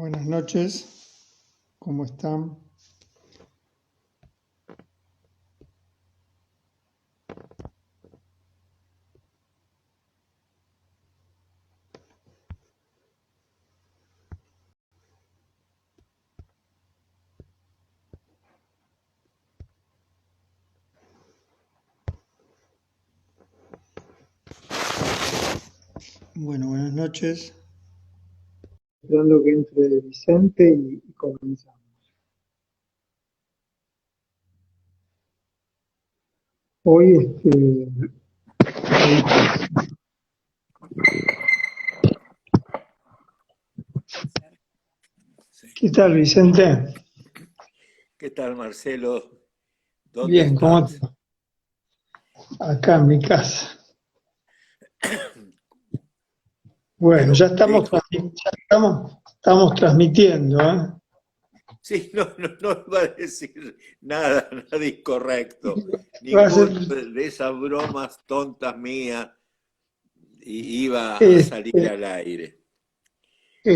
Buenas noches, ¿cómo están? Bueno, buenas noches. Esperando que entre Vicente y comenzamos. Hoy, ¿qué tal, Vicente? ¿Qué tal, Marcelo? ¿Dónde Bien, ¿cómo estás? te va? Acá en mi casa. Bueno, Pero ya estamos, estamos transmitiendo, ¿eh? sí, no iba a decir nada incorrecto. Va a ser, Ninguna de esas bromas tontas mías iba a salir este, al aire. No,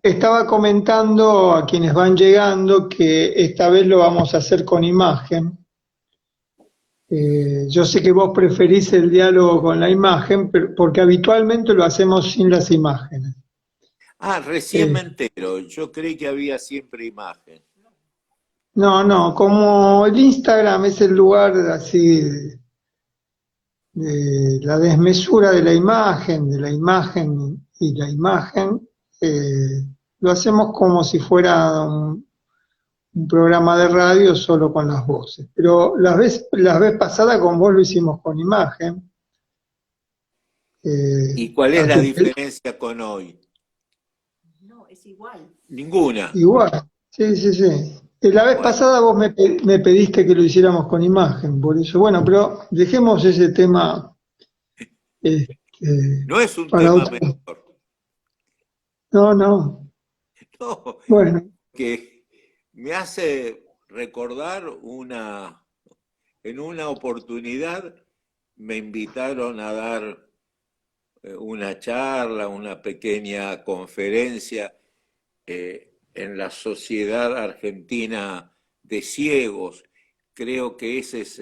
estaba comentando a quienes van llegando que esta vez lo vamos a hacer con imagen. Yo sé que vos preferís el diálogo con la imagen, porque habitualmente lo hacemos sin las imágenes. recién Eh, me entero. Yo creí que había siempre imagen. no, no, como el Instagram es el lugar así de la desmesura de la imagen y la imagen, lo hacemos como si fuera un programa de radio solo con las voces. Pero la vez pasada con vos lo hicimos con imagen. ¿Y cuál es A la tu diferencia con hoy? Ninguna. Igual, sí, sí, sí. La vez Bueno, pasada vos me pediste que lo hiciéramos con imagen, por eso. Bueno, pero dejemos ese tema este, no es un para tema otro. menor. No, no. No, Bueno, que me hace recordar en una oportunidad me invitaron a dar una charla, una pequeña conferencia en la Sociedad Argentina de Ciegos. Creo que ese es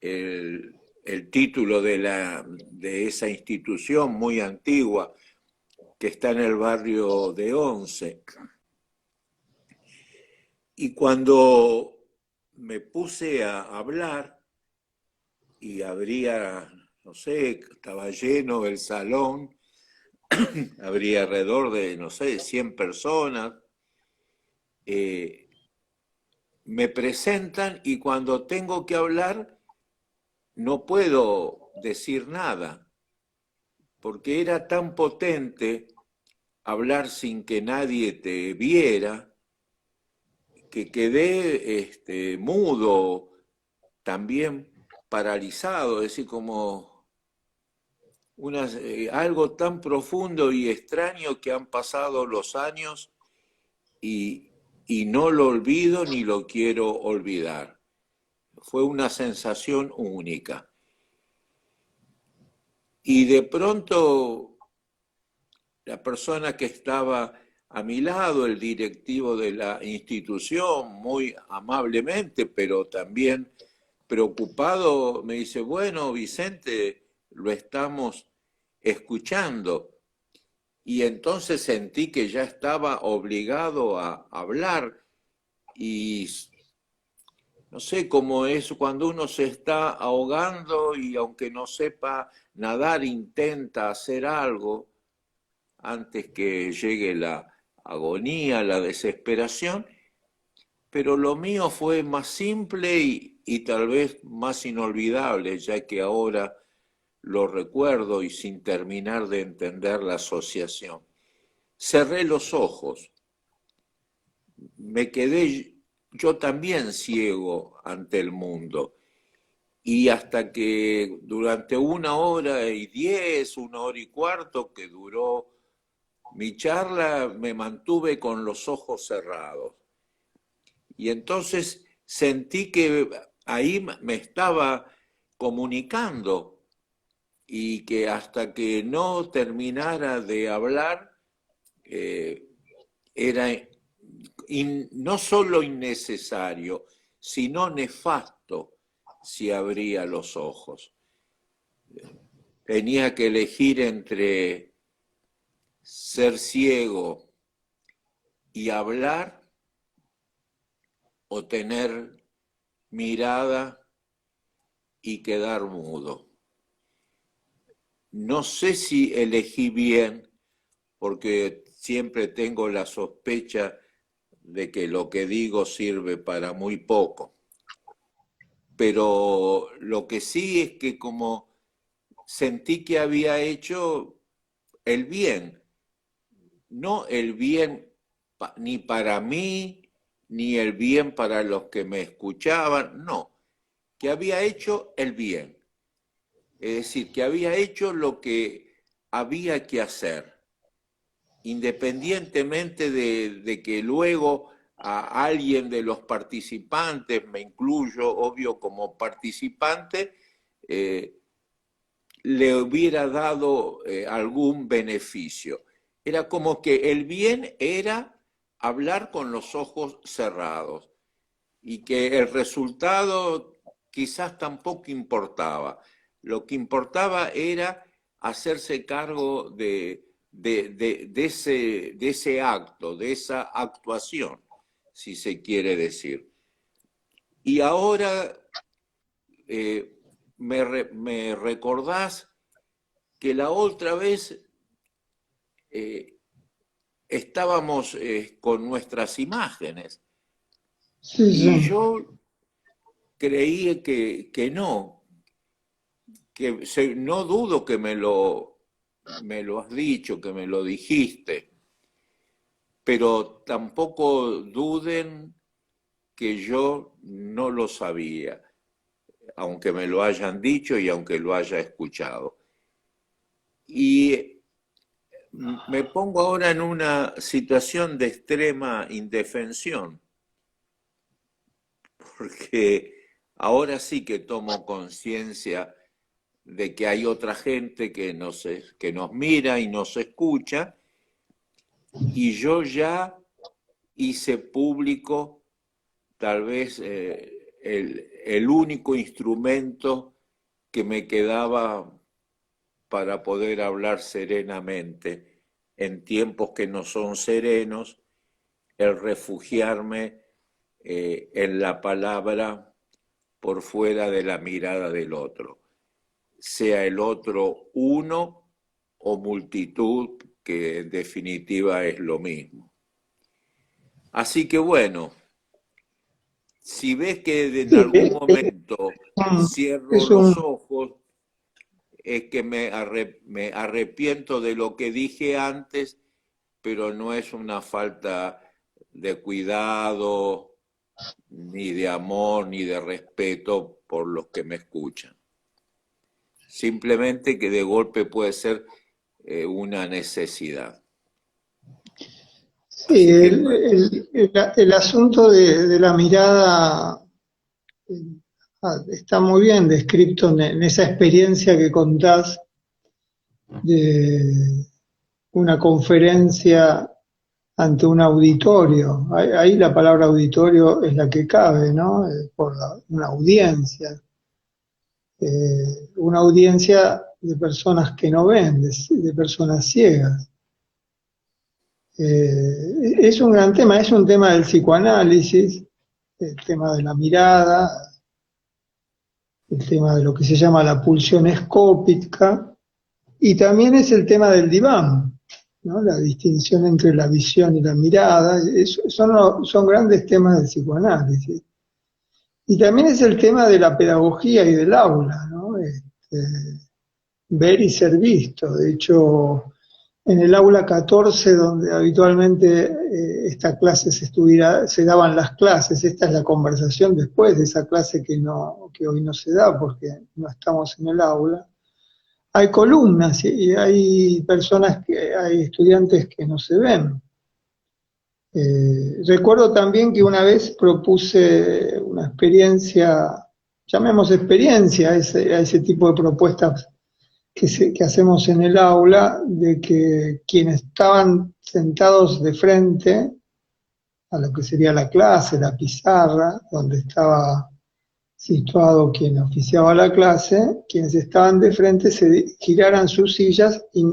el título de esa institución muy antigua que está en el barrio de Once. Y cuando me puse a hablar y habría, no sé, estaba lleno el salón, habría alrededor de, no sé, 100 personas, eh, me presentan y cuando tengo que hablar no puedo decir nada, porque era tan potente hablar sin que nadie te viera, que quedé mudo, también paralizado, es decir, como algo tan profundo y extraño que han pasado los años y, y no lo olvido ni lo quiero olvidar. Fue una sensación única. Y de pronto la persona que estaba a mi lado, el directivo de la institución, muy amablemente, pero también preocupado, me dice, bueno, Vicente, lo estamos escuchando. Y entonces sentí que ya estaba obligado a hablar y no sé cómo es cuando uno se está ahogando y aunque no sepa nadar, intenta hacer algo antes que llegue la agonía, la desesperación, pero lo mío fue más simple y tal vez más inolvidable, ya que ahora lo recuerdo y sin terminar de entender la asociación. Cerré los ojos, me quedé yo también ciego ante el mundo. Y hasta que durante 1 hora y 10, 1 hora y cuarto que duró mi charla, me mantuve con los ojos cerrados. Y entonces sentí que ahí me estaba comunicando y que hasta que no terminara de hablar, era no solo innecesario, sino nefasto si abría los ojos. Tenía que elegir entre ser ciego y hablar o tener mirada y quedar mudo. No sé si elegí bien, porque siempre tengo la sospecha de que lo que digo sirve para muy poco. Pero lo que sí es que como sentí que había hecho el bien, no el bien ni para mí, ni el bien para los que me escuchaban, no, que había hecho el bien. Es decir, que había hecho lo que había que hacer, independientemente de que luego a alguien de los participantes, me incluyo, obvio, como participante, le hubiera dado algún beneficio. Era como que el bien era hablar con los ojos cerrados y que el resultado quizás tampoco importaba. Lo que importaba era hacerse cargo de ese acto, de esa actuación, si se quiere decir. Y ahora me recordás que la otra vez estábamos con nuestras imágenes. Sí, y sí. yo creí que no, no dudo que me lo has dicho, que me lo dijiste, pero tampoco duden que yo no lo sabía, aunque me lo hayan dicho y aunque lo haya escuchado. Y me pongo ahora en una situación de extrema indefensión, porque ahora sí que tomo conciencia de que hay otra gente que nos mira y nos escucha, y yo ya hice público tal vez el único instrumento que me quedaba para poder hablar serenamente en tiempos que no son serenos, el refugiarme en la palabra por fuera de la mirada del otro, sea el otro uno o multitud, que en definitiva es lo mismo. Así que bueno, si ves que en Sí, algún momento cierro es un, los ojos, es que me arrepiento de lo que dije antes, pero no es una falta de cuidado, ni de amor, ni de respeto por los que me escuchan. Simplemente que de golpe puede ser una necesidad. sí, Así que el asunto de la mirada está muy bien descrito en esa experiencia que contás de una conferencia ante un auditorio. Ahí la palabra auditorio es la que cabe, ¿no? Por una audiencia. Una audiencia de personas que no ven, de personas ciegas. Es un gran tema, es un tema del psicoanálisis, el tema de la mirada, el tema de lo que se llama la pulsión escópica, y también es el tema del diván, ¿no? La distinción entre la visión y la mirada, son grandes temas del psicoanálisis. Y también es el tema de la pedagogía y del aula, ¿no? Ver y ser visto. De hecho, en el aula 14, donde habitualmente esta clase se daban las clases, esta es la conversación después de esa clase que hoy no se da porque no estamos en el aula. Hay columnas y hay hay estudiantes que no se ven. Recuerdo también que una vez propuse una experiencia, llamemos experiencia a ese tipo de propuestas que hacemos en el aula, de que quienes estaban sentados de frente a lo que sería la clase, la pizarra, donde estaba situado quien oficiaba la clase, quienes estaban de frente se giraran sus sillas y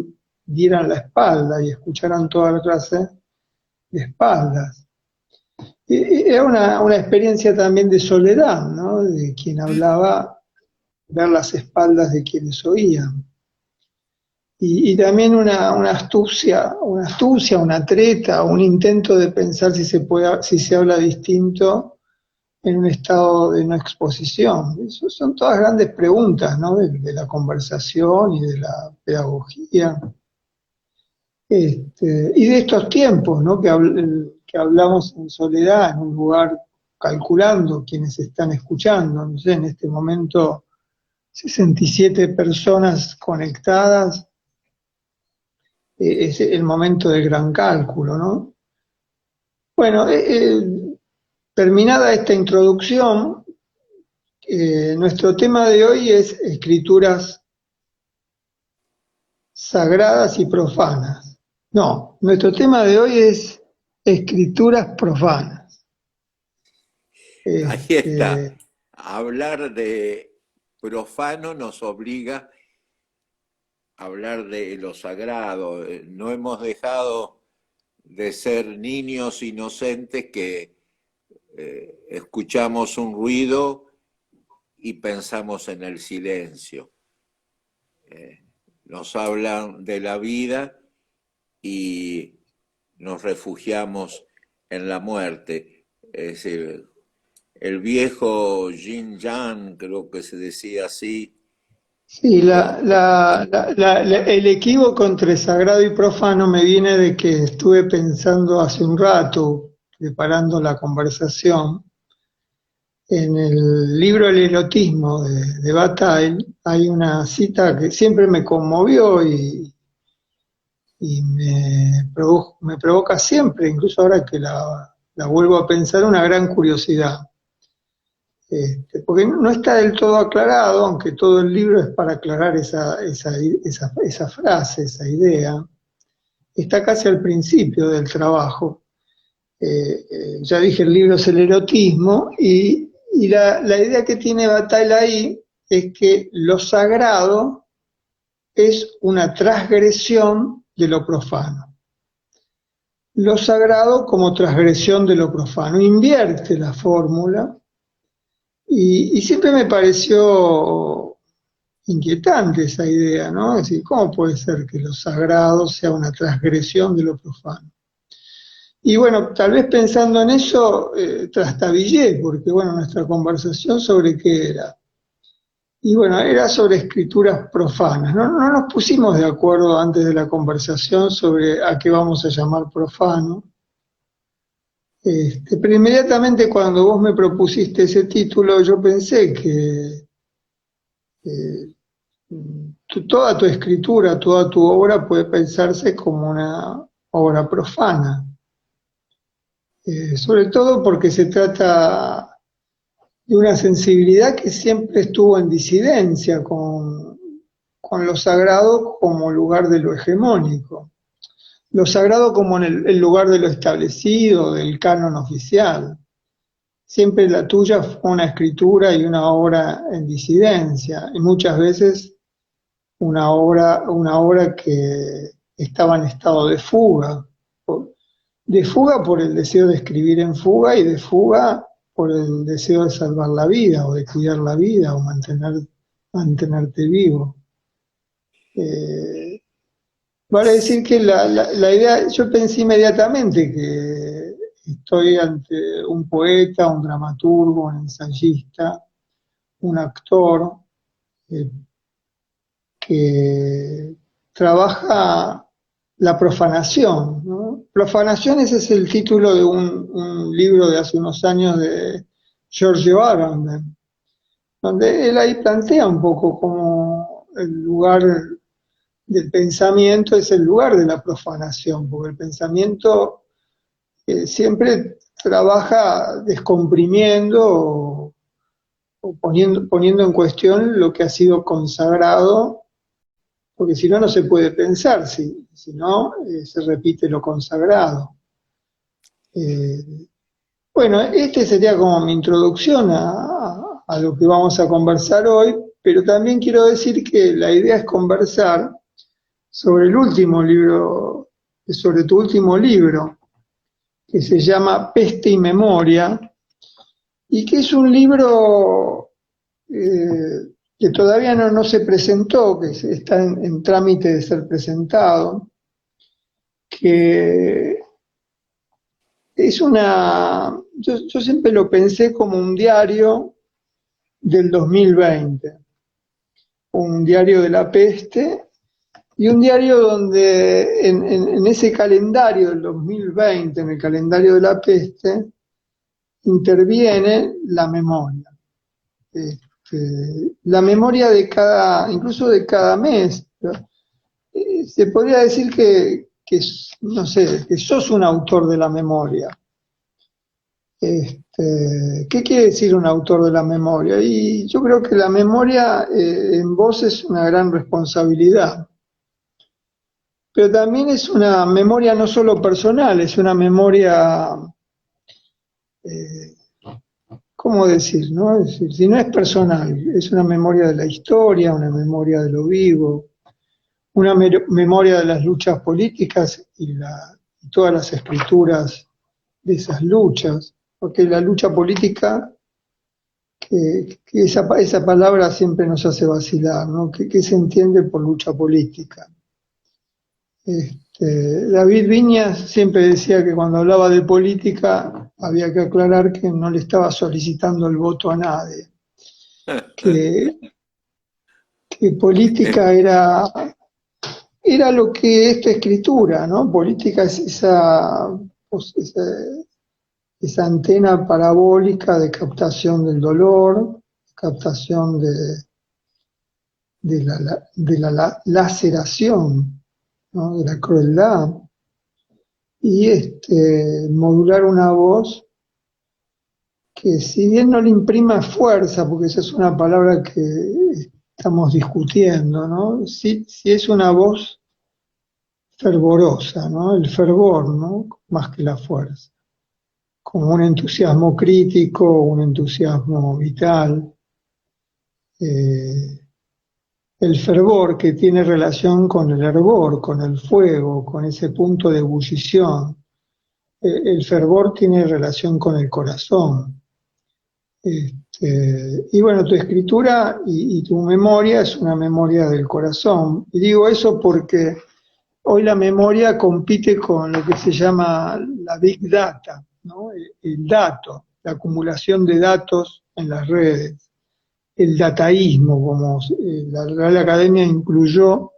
dieran la espalda y escucharan toda la clase de espaldas. Y era una experiencia también de soledad, ¿no? De quien hablaba, ver las espaldas de quienes oían. Y también una astucia, una treta, un intento de pensar si se habla distinto en un estado de no exposición. Eso son todas grandes preguntas, ¿no? De la conversación y de la pedagogía. Y de estos tiempos, ¿no? Que hablamos en soledad, en un lugar calculando quienes están escuchando. No sé, en este momento 67 personas conectadas, es el momento del gran cálculo, ¿no? Bueno, terminada esta introducción, nuestro tema de hoy es escrituras sagradas y profanas. No, nuestro tema de hoy es escrituras profanas. Ahí está. Hablar de profano nos obliga a hablar de lo sagrado. No hemos dejado de ser niños inocentes que escuchamos un ruido y pensamos en el silencio. Nos hablan de la vida y nos refugiamos en la muerte. Es decir, el viejo Yin Yang, creo que se decía así. Sí, el equívoco entre sagrado y profano me viene de que estuve pensando hace un rato, preparando la conversación, en el libro El erotismo de Bataille, hay una cita que siempre me conmovió y me provoca siempre, incluso ahora que la vuelvo a pensar, una gran curiosidad. Porque no está del todo aclarado, aunque todo el libro es para aclarar esa frase, esa idea. Está casi al principio del trabajo. Ya dije, el libro es el erotismo, y la idea que tiene Bataille ahí es que lo sagrado es una transgresión de lo profano. Lo sagrado como transgresión de lo profano. Invierte la fórmula. Y siempre me pareció inquietante esa idea, ¿no? Es decir, ¿cómo puede ser que lo sagrado sea una transgresión de lo profano? Y bueno, tal vez pensando en eso, trastabillé, porque bueno, nuestra conversación sobre qué era. Y bueno, era sobre escrituras profanas. No nos pusimos de acuerdo antes de la conversación sobre a qué vamos a llamar profano. Pero inmediatamente cuando vos me propusiste ese título, yo pensé que toda tu escritura, toda tu obra puede pensarse como una obra profana. Sobre todo porque se trata de una sensibilidad que siempre estuvo en disidencia con lo sagrado como lugar de lo hegemónico. Lo sagrado como en el lugar de lo establecido, del canon oficial. Siempre la tuya fue una escritura y una obra en disidencia, y muchas veces una obra que estaba en estado de fuga por el deseo de escribir en fuga y de fuga por el deseo de salvar la vida o de cuidar la vida o mantenerte vivo. Vale decir que la idea, yo pensé inmediatamente que estoy ante un poeta, un dramaturgo, un ensayista, un actor que trabaja la profanación, ¿no? Profanación, ese es el título de un libro de hace unos años de Giorgio Agamben, donde él ahí plantea un poco como el lugar del pensamiento es el lugar de la profanación, porque el pensamiento siempre trabaja descomprimiendo o poniendo en cuestión lo que ha sido consagrado porque si no, no se puede pensar, si no, se repite lo consagrado. Bueno, este sería como mi introducción a lo que vamos a conversar hoy, pero también quiero decir que la idea es conversar sobre el último libro, sobre tu último libro, que se llama Peste y Memoria, y que es un libro que todavía no se presentó, que está en trámite de ser presentado, que es yo siempre lo pensé como un diario del 2020, un diario de la peste, y un diario donde en ese calendario del 2020, en el calendario de la peste, interviene la memoria. La memoria de incluso de cada mes. Se podría decir no sé, que sos un autor de la memoria. ¿Qué quiere decir un autor de la memoria? Y yo creo que la memoria en vos es una gran responsabilidad. Pero también es una memoria no solo personal, es una memoria, eh, ¿cómo decir? ¿No? Es decir, si no es personal, es una memoria de la historia, una memoria de lo vivo, una memoria de las luchas políticas y todas las escrituras de esas luchas, porque la lucha política, que esa palabra siempre nos hace vacilar, ¿no? ¿Qué se entiende por lucha política? David Viñas siempre decía que cuando hablaba de política había que aclarar que no le estaba solicitando el voto a nadie, que, que política era lo que es tu escritura, ¿no? Política es esa antena parabólica de captación del dolor, captación de la laceración, ¿no? De la crueldad, y modular una voz que, si bien no le imprima fuerza, porque esa es una palabra que estamos discutiendo, ¿no? Sí, es una voz fervorosa, ¿no? El fervor, ¿no? Más que la fuerza, como un entusiasmo crítico, un entusiasmo vital, el fervor que tiene relación con el hervor, con el fuego, con ese punto de ebullición. El fervor tiene relación con el corazón. Y bueno, tu escritura y tu memoria es una memoria del corazón. Y digo eso porque hoy la memoria compite con lo que se llama la Big Data, ¿no? El dato, la acumulación de datos en las redes, el dataísmo, como la Real Academia incluyó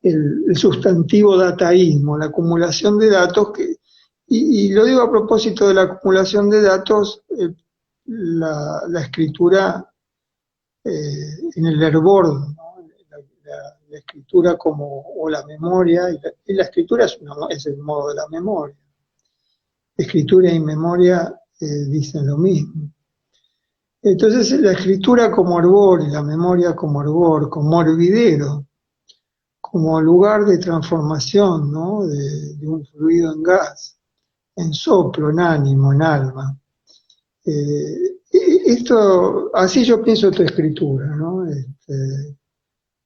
el sustantivo dataísmo, la acumulación de datos, y lo digo a propósito de la acumulación de datos, la escritura en el hervor, ¿no? La escritura o la memoria, y la escritura es el modo de la memoria. Escritura y memoria dicen lo mismo. Entonces la escritura como hervor y la memoria como hervor, como hervidero, como lugar de transformación, ¿no? de un fluido en gas, en soplo, en ánimo, en alma. Así yo pienso tu escritura, ¿no?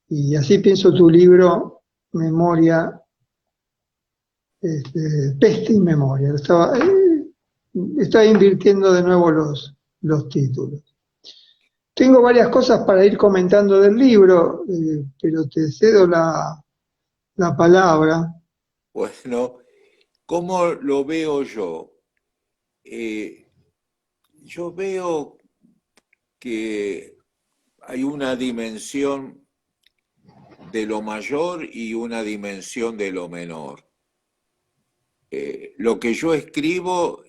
Y así pienso tu libro, Memoria, Peste y Memoria. Estaba invirtiendo de nuevo los títulos. Tengo varias cosas para ir comentando del libro, pero te cedo la palabra. Bueno, ¿cómo lo veo yo? Yo veo que hay una dimensión de lo mayor y una dimensión de lo menor. Lo que yo escribo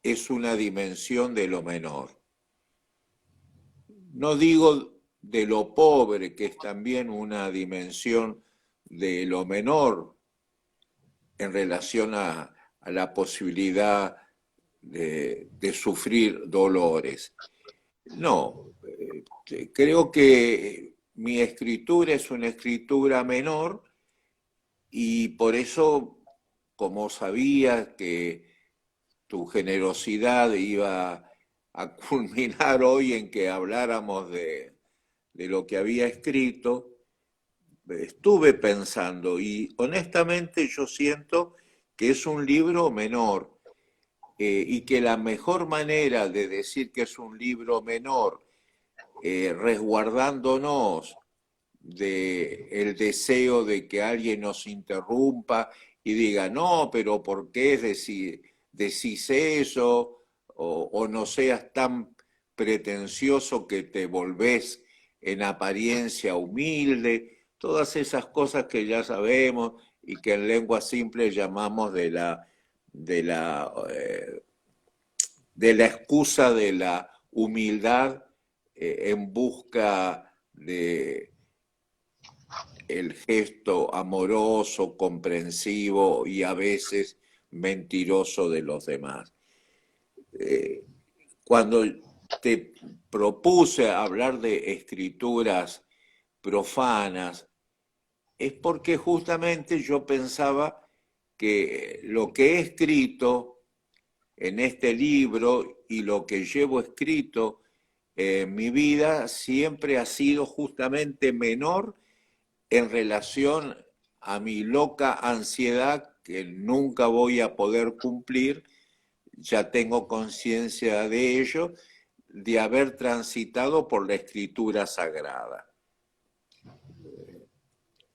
es una dimensión de lo menor. No digo de lo pobre, que es también una dimensión de lo menor en relación a la posibilidad de sufrir dolores. No, creo que mi escritura es una escritura menor y por eso, como sabía que tu generosidad iba a culminar hoy en que habláramos de lo que había escrito, estuve pensando y honestamente yo siento que es un libro menor y que la mejor manera de decir que es un libro menor, resguardándonos del deseo de que alguien nos interrumpa y diga, no, pero ¿por qué decís eso? O no seas tan pretencioso que te volvés en apariencia humilde, todas esas cosas que ya sabemos y que en lengua simple llamamos de la, eh, de la excusa de la humildad en busca de el gesto amoroso, comprensivo y a veces mentiroso de los demás. Cuando te propuse hablar de escrituras profanas, es porque justamente yo pensaba que lo que he escrito en este libro y lo que llevo escrito en mi vida siempre ha sido justamente menor en relación a mi loca ansiedad que nunca voy a poder cumplir, ya tengo conciencia de ello, de haber transitado por la escritura sagrada.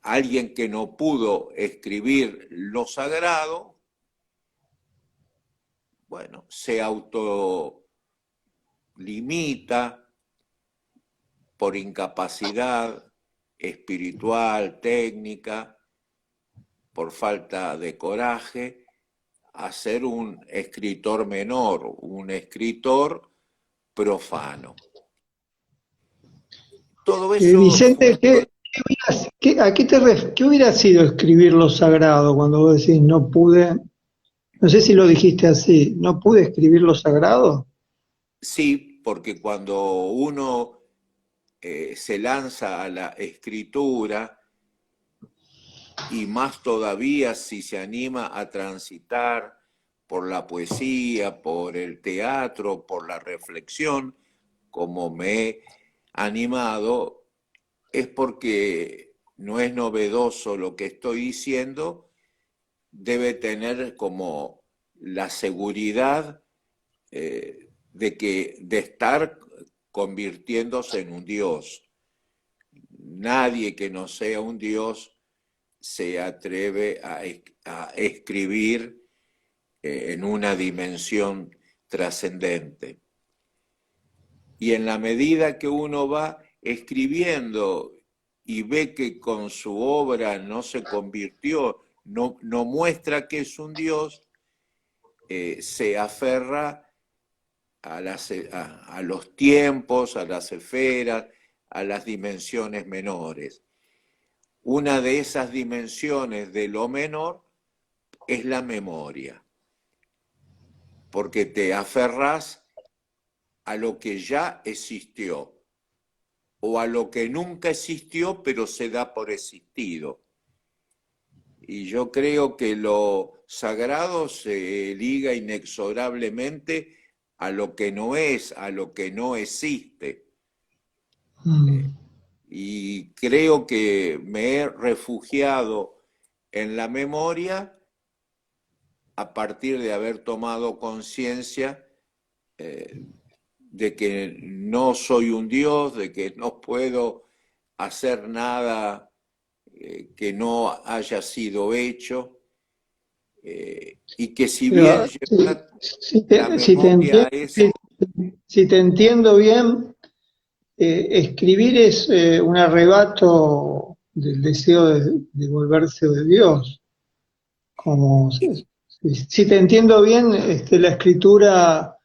Alguien que no pudo escribir lo sagrado, bueno, se autolimita por incapacidad espiritual, técnica, por falta de coraje, a ser un escritor menor, un escritor profano. Todo eso Vicente, fue... ¿qué hubiera sido escribir lo sagrado cuando vos decís no pude? No sé si lo dijiste así, ¿no pude escribir lo sagrado? Sí, porque cuando uno se lanza a la escritura, y más todavía si se anima a transitar por la poesía, por el teatro, por la reflexión, como me he animado, es porque no es novedoso lo que estoy diciendo, debe tener como la seguridad de estar convirtiéndose en un Dios. Nadie que no sea un Dios se atreve a escribir en una dimensión trascendente. Y en la medida que uno va escribiendo y ve que con su obra no se convirtió, no muestra que es un Dios, se aferra a los tiempos, a las esferas, a las dimensiones menores. Una de esas dimensiones de lo menor es la memoria, porque te aferras a lo que ya existió o a lo que nunca existió pero se da por existido. Y yo creo que lo sagrado se liga inexorablemente a lo que no es, a lo que no existe. Y creo que me he refugiado en la memoria a partir de haber tomado conciencia de que no soy un Dios, de que no puedo hacer nada que no haya sido hecho, y que si bien Pero llevar la memoria es... si te entiendo bien, escribir es un arrebato del deseo de volverse de Dios. Como, si te entiendo bien, la escritura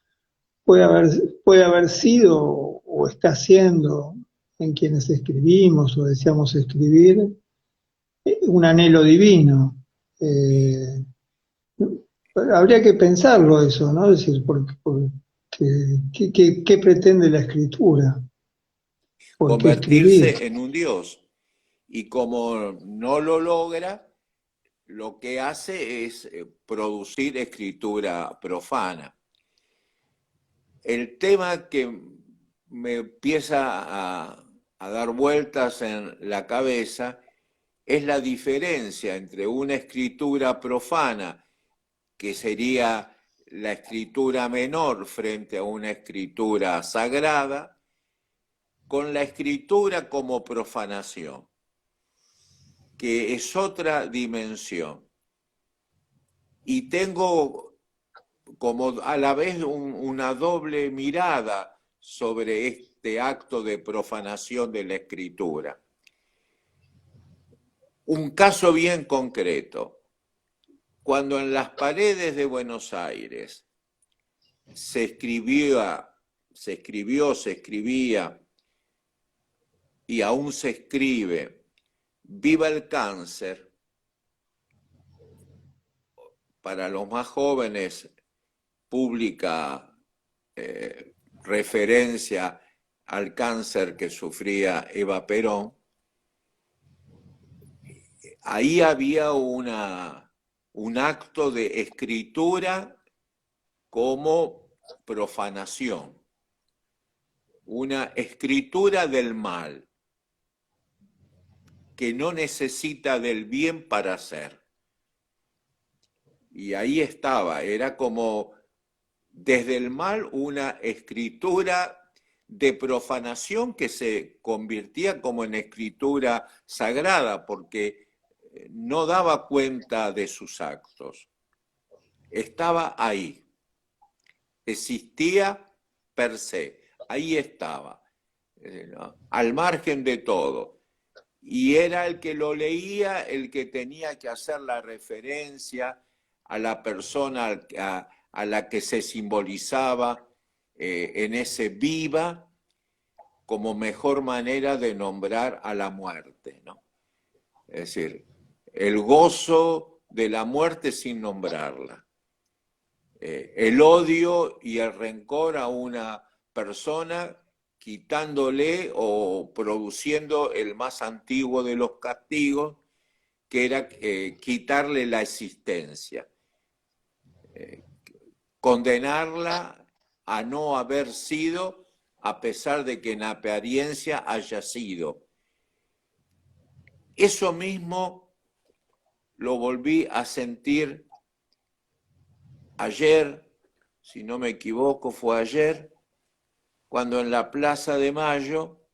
puede haber sido o está siendo en quienes escribimos o deseamos escribir un anhelo divino. Eh, Habría que pensarlo eso, ¿no? Es decir, ¿qué pretende la escritura? ¿Por qué escribir? convertirse en un dios. Y como no lo logra, lo que hace es producir escritura profana. El tema que me empieza a dar vueltas en la cabeza es la diferencia entre una escritura profana, que sería la escritura menor frente a una escritura sagrada, con la escritura como profanación, que es otra dimensión. Y tengo como a la vez una doble mirada sobre este acto de profanación de la escritura. Un caso bien concreto. Cuando en las paredes de Buenos Aires se escribía y aún se escribe "Viva el cáncer", para los más jóvenes, pública referencia al cáncer que sufría Eva Perón, ahí había un acto de escritura como profanación, una escritura del mal, que no necesita del bien para ser. Y ahí estaba, era como desde el mal una escritura de profanación que se convertía como en escritura sagrada, porque no daba cuenta de sus actos. Estaba ahí, existía per se, ahí estaba, al margen de todo. Y era el que lo leía el que tenía que hacer la referencia a la persona a la que se simbolizaba en ese viva, como mejor manera de nombrar a la muerte, ¿no? Es decir, el gozo de la muerte sin nombrarla. El odio y el rencor a una persona, quitándole o produciendo el más antiguo de los castigos, que era quitarle la existencia, condenarla a no haber sido, a pesar de que en apariencia haya sido. Eso mismo lo volví a sentir ayer, si no me equivoco, fue ayer, cuando en la Plaza de Mayo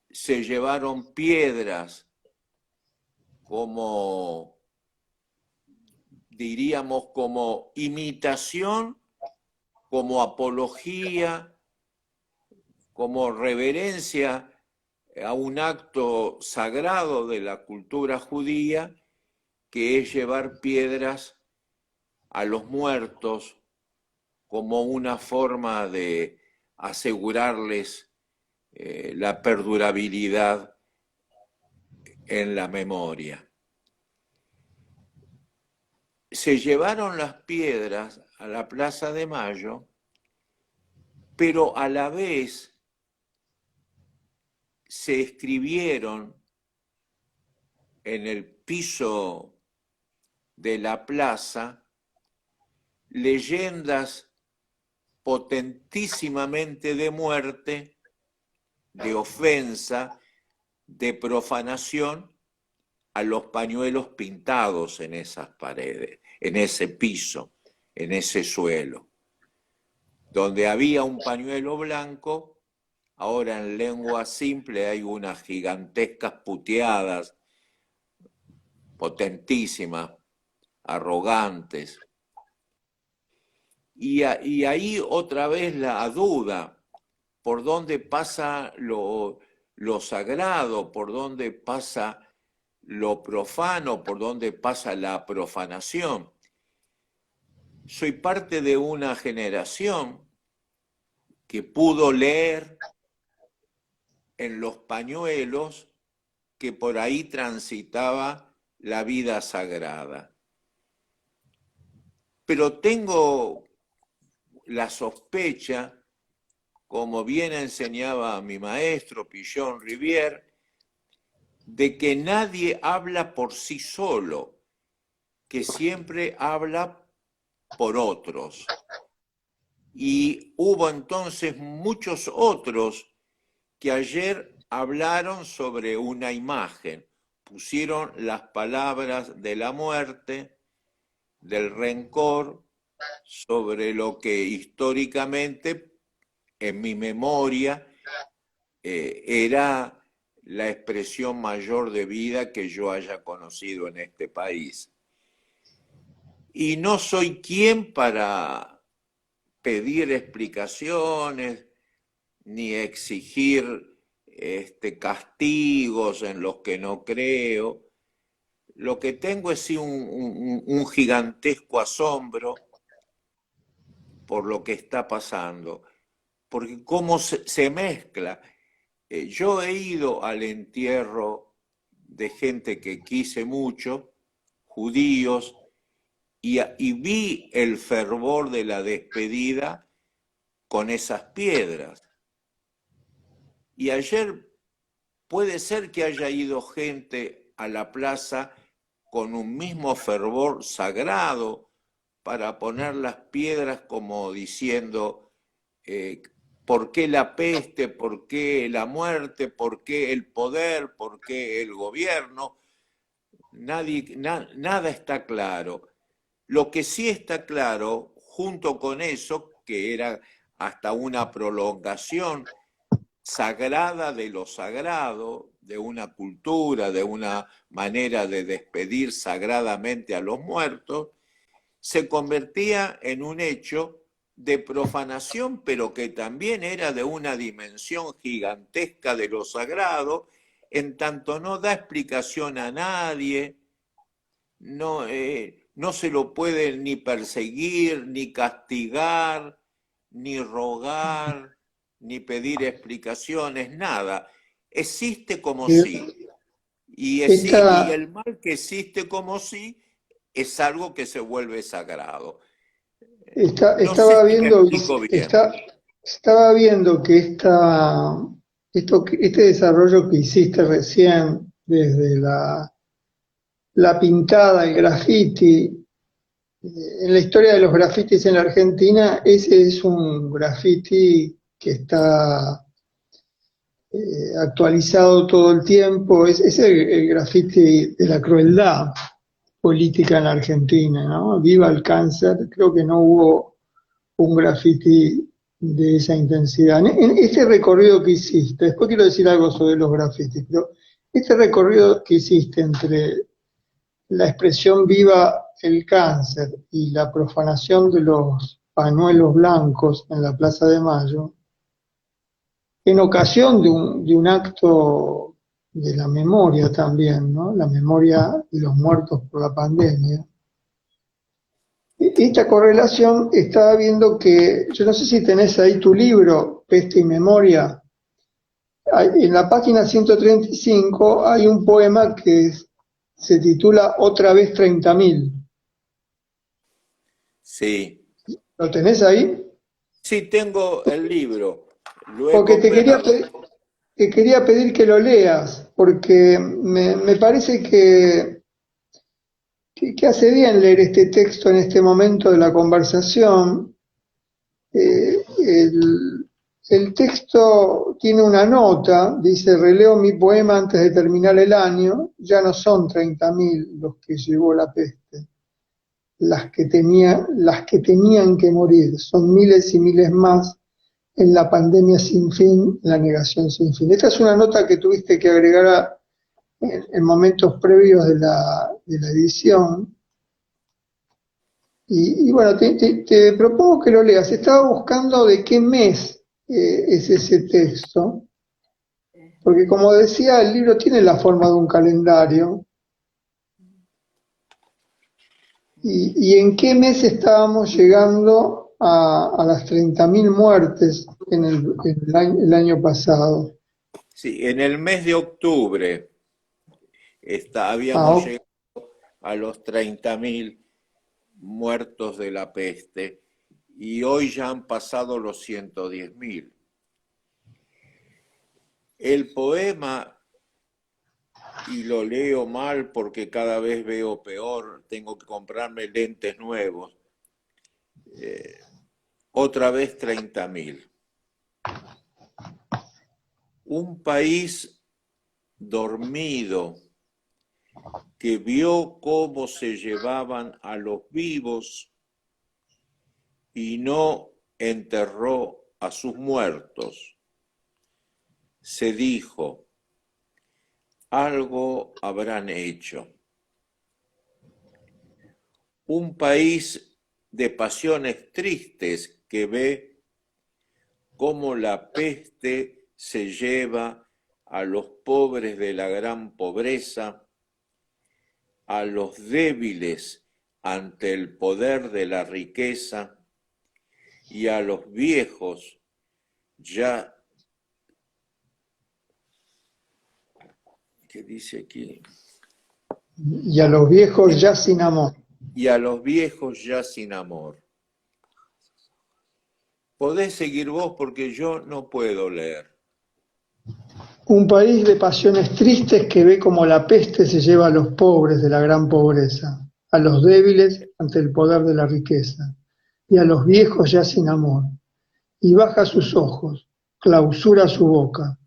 se llevaron piedras como, diríamos, como imitación, como apología, como reverencia a un acto sagrado de la cultura judía, que es llevar piedras a los muertos como una forma de asegurarles la perdurabilidad en la memoria. Se llevaron las piedras a la Plaza de Mayo, pero a la vez se escribieron en el piso de la plaza leyendas potentísimamente de muerte, de ofensa, de profanación a los pañuelos pintados en esas paredes, en ese piso, en ese suelo. Donde había un pañuelo blanco, ahora en lengua simple hay unas gigantescas puteadas, potentísimas, arrogantes. Y ahí otra vez la duda, por dónde pasa lo sagrado, por dónde pasa lo profano, por dónde pasa la profanación. Soy parte de una generación que pudo leer en los pañuelos que por ahí transitaba la vida sagrada. Pero tengo la sospecha como bien enseñaba mi maestro Pichon Rivière, de que nadie habla por sí solo, que siempre habla por otros. Y hubo entonces muchos otros que ayer hablaron sobre una imagen, pusieron las palabras de la muerte, del rencor, sobre lo que históricamente, en mi memoria, era la expresión mayor de vida que yo haya conocido en este país. Y no soy quien para pedir explicaciones ni exigir castigos en los que no creo. Lo que tengo es sí un gigantesco asombro por lo que está pasando, porque cómo se mezcla. Yo he ido al entierro de gente que quise mucho, judíos, y vi el fervor de la despedida con esas piedras. Y ayer puede ser que haya ido gente a la plaza con un mismo fervor sagrado para poner las piedras como diciendo, ¿por qué la peste? ¿Por qué la muerte? ¿Por qué el poder? ¿Por qué el gobierno? Nada está claro. Lo que sí está claro, junto con eso, que era hasta una prolongación sagrada de lo sagrado, de una cultura, de una manera de despedir sagradamente a los muertos, se convertía en un hecho de profanación, pero que también era de una dimensión gigantesca de lo sagrado, en tanto no da explicación a nadie, no se lo puede ni perseguir, ni castigar, ni rogar, ni pedir explicaciones, nada. Existe como sí. Y el mal que existe como sí es algo que se vuelve sagrado. No sé estaba si me viendo, explico bien. estaba viendo que este desarrollo que hiciste recién desde la pintada, el graffiti, en la historia de los grafitis en la Argentina, ese es un graffiti que está actualizado todo el tiempo, es el graffiti de la crueldad política en la Argentina, ¿no? Viva el cáncer, creo que no hubo un graffiti de esa intensidad. En este recorrido que hiciste, después quiero decir algo sobre los grafitis, pero este recorrido que hiciste entre la expresión viva el cáncer y la profanación de los pañuelos blancos en la Plaza de Mayo, en ocasión de un acto de la memoria también, ¿no? La memoria de los muertos por la pandemia. Esta correlación estaba viendo que, yo no sé si tenés ahí tu libro, Peste y Memoria, en la página 135 hay un poema que se titula Otra vez 30.000. Sí. ¿Lo tenés ahí? Sí, tengo el libro. Lo he Porque comprado. te quería pedir que lo leas, porque me parece que hace bien leer este texto en este momento de la conversación. Eh, el, el texto tiene una nota, dice, releo mi poema antes de terminar el año, ya no son 30.000 los que llevó la peste, las que tenían que morir, son miles y miles más en la pandemia sin fin, la negación sin fin. Esta es una nota que tuviste que agregar en momentos previos de la edición. Y bueno, te propongo que lo leas. Estaba buscando de qué mes es ese texto, porque como decía, el libro tiene la forma de un calendario. ¿Y en qué mes estábamos llegando a las 30.000 muertes en el año pasado? Sí, en el mes de octubre Ah, habíamos llegado a los 30.000 muertos de la peste y hoy ya han pasado los 110.000. El poema, y lo leo mal porque cada vez veo peor, tengo que comprarme lentes nuevos. Otra vez 30.000. Un país dormido que vio cómo se llevaban a los vivos y no enterró a sus muertos. Se dijo, algo habrán hecho. Un país de pasiones tristes que ve cómo la peste se lleva a los pobres de la gran pobreza, a los débiles ante el poder de la riqueza y a los viejos ya, ¿qué dice aquí? Y a los viejos ya sin amor. Y a los viejos ya sin amor. Podés seguir vos porque yo no puedo leer. Un país de pasiones tristes que ve como la peste se lleva a los pobres de la gran pobreza, a los débiles ante el poder de la riqueza, y a los viejos ya sin amor. Y baja sus ojos, clausura su boca,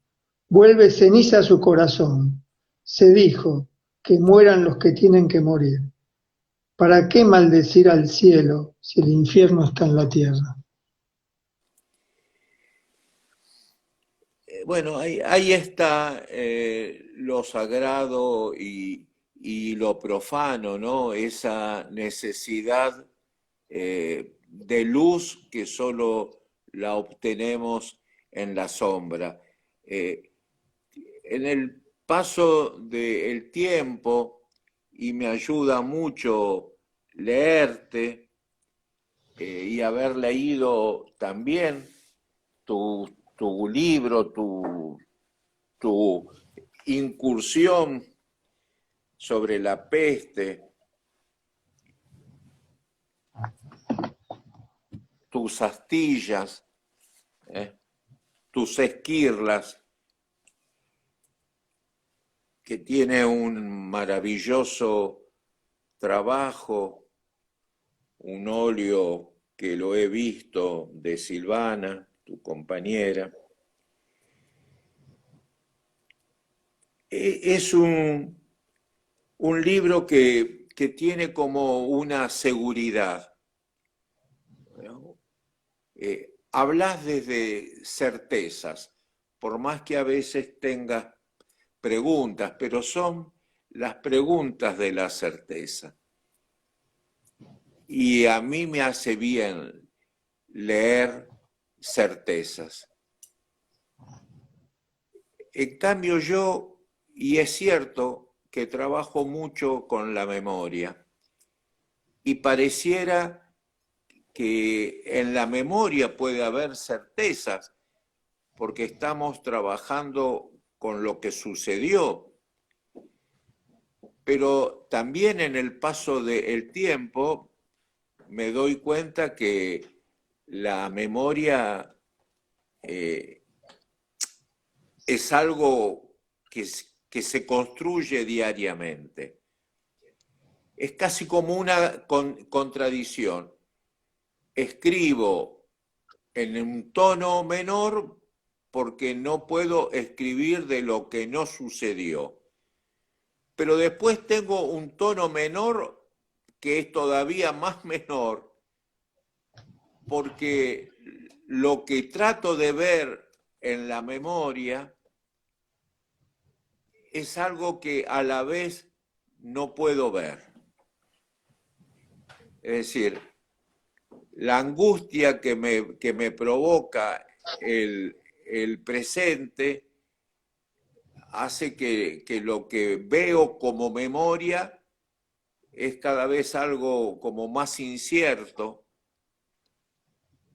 vuelve ceniza su corazón. Se dijo, que mueran los que tienen que morir. ¿Para qué maldecir al cielo si el infierno está en la tierra? Bueno, ahí está lo sagrado y lo profano, ¿no? Esa necesidad de luz que solo la obtenemos en la sombra. En el paso del tiempo, y me ayuda mucho leerte y haber leído también tu libro, tu incursión sobre la peste, tus astillas, tus esquirlas, que tiene un maravilloso trabajo, un óleo que lo he visto de Silvana, tu compañera. Es un libro que tiene como una seguridad, ¿no? Hablas desde certezas, por más que a veces tengas preguntas, pero son las preguntas de la certeza. Y a mí me hace bien leer certezas. En cambio yo, y es cierto que trabajo mucho con la memoria, y pareciera que en la memoria puede haber certezas, porque estamos trabajando con lo que sucedió, pero también en el paso del tiempo me doy cuenta que la memoria es algo que se construye diariamente. Es casi como una contradicción. Escribo en un tono menor porque no puedo escribir de lo que no sucedió. Pero después tengo un tono menor que es todavía más menor porque lo que trato de ver en la memoria es algo que a la vez no puedo ver. Es decir, la angustia que me provoca el presente hace que lo que veo como memoria es cada vez algo como más incierto,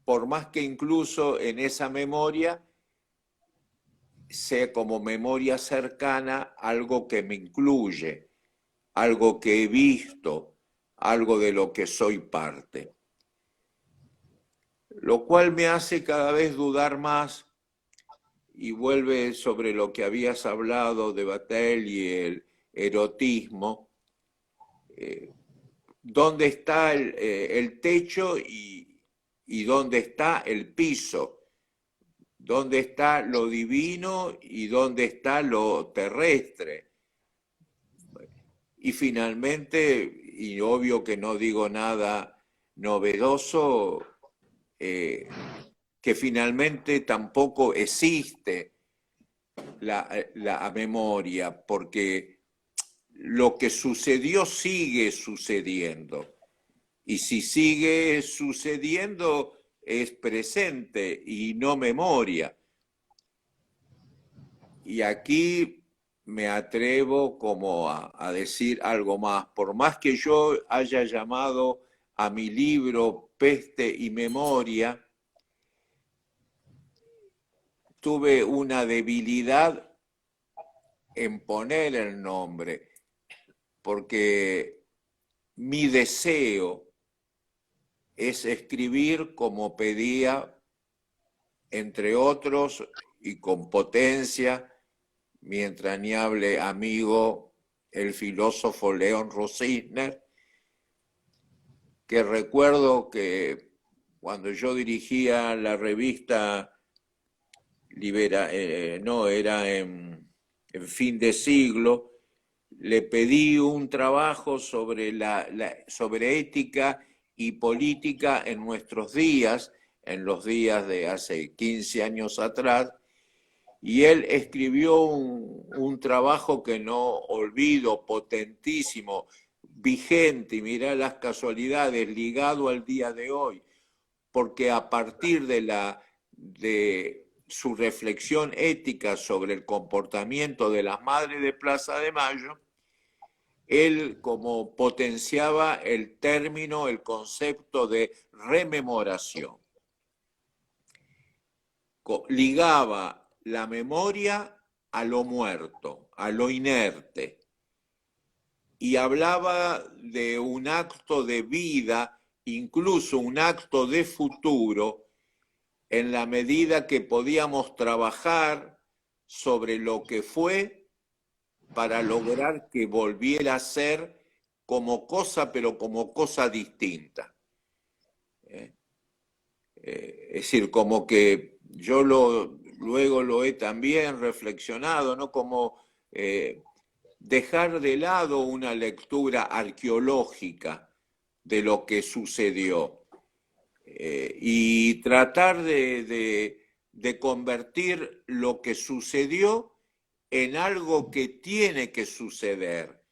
por más que incluso en esa memoria sea como memoria cercana algo que me incluye, algo que he visto, algo de lo que soy parte. Lo cual me hace cada vez dudar más y vuelve sobre lo que habías hablado de Bataille y el erotismo. ¿Dónde está el techo y dónde está el piso? ¿Dónde está lo divino y dónde está lo terrestre? Y finalmente, y obvio que no digo nada novedoso, que finalmente tampoco existe la memoria, porque lo que sucedió sigue sucediendo. Y si sigue sucediendo, es presente y no memoria. Y aquí me atrevo como a decir algo más. Por más que yo haya llamado a mi libro Peste y Memoria, tuve una debilidad en poner el nombre, porque mi deseo es escribir como pedía, entre otros, y con potencia, mi entrañable amigo, el filósofo León Rosisner, que recuerdo que cuando yo dirigía la revista era en Fin de Siglo, le pedí un trabajo sobre, sobre ética y política en nuestros días, en los días de hace 15 años atrás, y él escribió un trabajo que no olvido, potentísimo, vigente, y mirá las casualidades, ligado al día de hoy, porque a partir de su reflexión ética sobre el comportamiento de las madres de Plaza de Mayo, él como potenciaba el término, el concepto de rememoración. Ligaba la memoria a lo muerto, a lo inerte, y hablaba de un acto de vida, incluso un acto de futuro, en la medida que podíamos trabajar sobre lo que fue para lograr que volviera a ser como cosa, pero como cosa distinta. Es decir, como que yo luego lo he también reflexionado, ¿no? Como dejar de lado una lectura arqueológica de lo que sucedió y tratar de convertir lo que sucedió en algo que tiene que suceder,